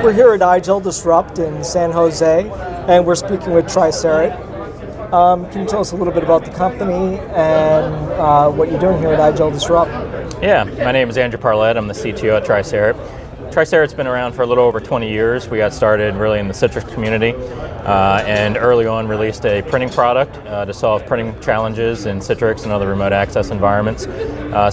We're here at IGEL Disrupt in San Jose, and we're speaking with Tricerat. Can you tell us a little bit about the company and what you're doing here at IGEL Disrupt? Yeah, my name is Andrew Parlette. I'm the CTO at Tricerat. Tricerat's been around for a little over 20 years. We got started really in the Citrix community and early on released a printing product to solve printing challenges in Citrix and other remote access environments.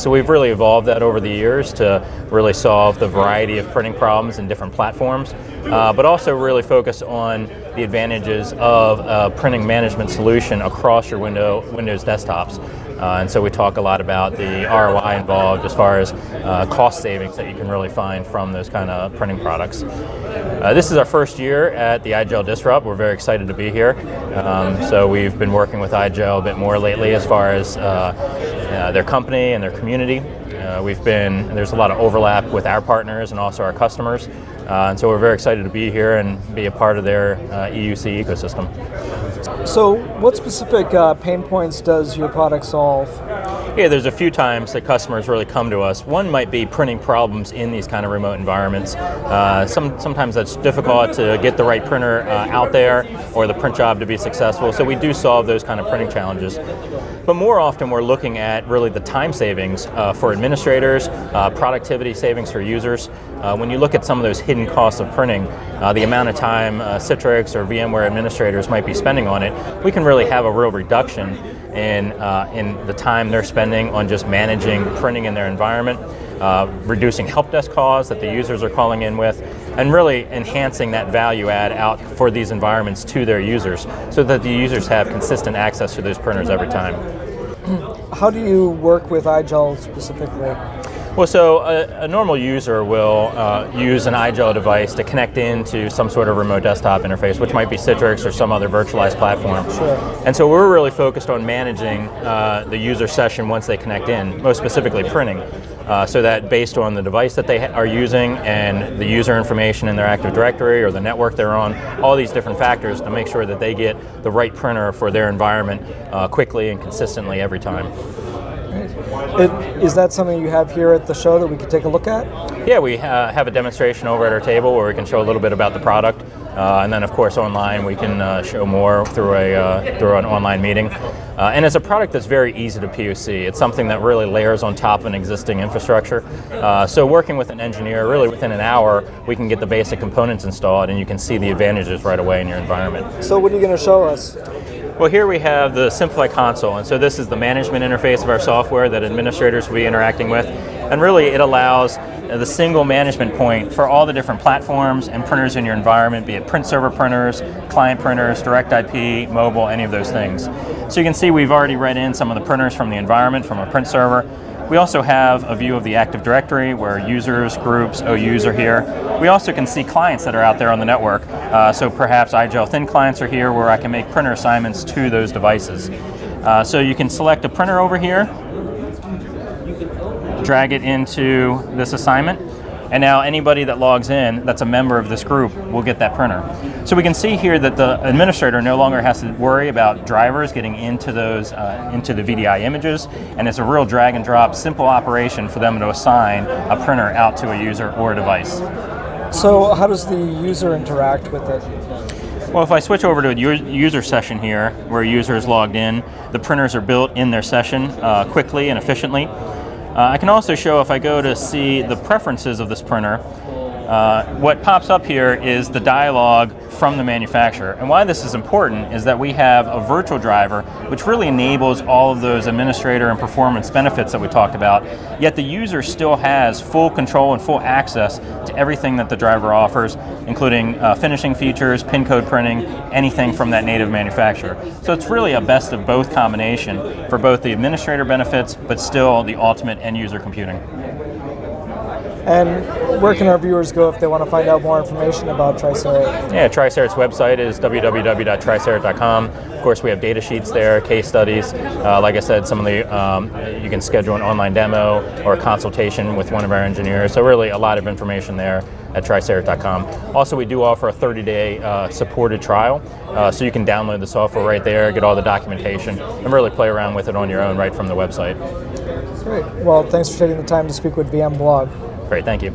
So we've really evolved that over the years to really solve the variety of printing problems in different platforms, but also really focus on the advantages of a printing management solution across your Windows desktops. And so we talk a lot about the ROI involved as far as cost savings that you can really find from those kind of printing products. This is our first year at the IGEL Disrupt. We're very excited to be here. So we've been working with IGEL a bit more lately as far as their company and their community. There's a lot of overlap with our partners and also our customers. And so we're very excited to be here and be a part of their EUC ecosystem. So what specific pain points does your product solve? Yeah, there's a few times that customers really come to us. One might be printing problems in these kind of remote environments. Sometimes that's difficult to get the right printer out there or the print job to be successful, so we do solve those kind of printing challenges. But more often we're looking at really the time savings for administrators, productivity savings for users. When you look at some of those hidden costs of printing, the amount of time Citrix or VMware administrators might be spending on it, we can really have a real reduction in the time they're spending on just managing printing in their environment, reducing help desk calls that the users are calling in with, and really enhancing that value add out for these environments to their users so that the users have consistent access to those printers every time. How do you work with IGEL specifically? Well, so a normal user will use an IGEL device to connect into some sort of remote desktop interface, which might be Citrix or some other virtualized platform. Sure. And so we're really focused on managing the user session once they connect in, most specifically printing, so that based on the device that they are using and the user information in their Active Directory or the network they're on, all these different factors to make sure that they get the right printer for their environment quickly and consistently every time. Is that something you have here at the show that we could take a look at? Yeah, we have a demonstration over at our table where we can show a little bit about the product, and then of course online we can show more through an online meeting. And it's a product that's very easy to POC. It's something that really layers on top of an existing infrastructure. So working with an engineer, really within an hour, we can get the basic components installed and you can see the advantages right away in your environment. So what are you going to show us? Well, here we have the Simplify console, and so this is the management interface of our software that administrators will be interacting with, and really it allows the single management point for all the different platforms and printers in your environment, be it print server printers, client printers, direct IP, mobile, any of those things. So you can see we've already read in some of the printers from the environment, from a print server. We also have a view of the Active Directory where users, groups, OUs are here. We also can see clients that are out there on the network. So perhaps IGEL Thin clients are here where I can make printer assignments to those devices. So you can select a printer over here, drag it into this assignment, and now anybody that logs in that's a member of this group will get that printer. So we can see here that the administrator no longer has to worry about drivers getting into those into the VDI images, and it's a real drag and drop simple operation for them to assign a printer out to a user or a device. So how does the user interact with it? Well, if I switch over to a user session here where a user is logged in, the printers are built in their session quickly and efficiently. I can also show, if I go to see the preferences of this printer, what pops up here is the dialog from the manufacturer. And why this is important is that we have a virtual driver which really enables all of those administrator and performance benefits that we talked about, yet the user still has full control and full access to everything that the driver offers, including finishing features, pin code printing, anything from that native manufacturer. So it's really a best of both combination for both the administrator benefits, but still the ultimate end user computing. And where can our viewers go if they want to find out more information about Tricerat? Yeah, Tricerat's website is www.tricerat.com. Of course, we have data sheets there, case studies. Like I said, some of the you can schedule an online demo or a consultation with one of our engineers. So really a lot of information there at Tricerat.com. Also, we do offer a 30-day supported trial, so you can download the software right there, get all the documentation, and really play around with it on your own right from the website. Great. Well, thanks for taking the time to speak with VMblog. Great, thank you.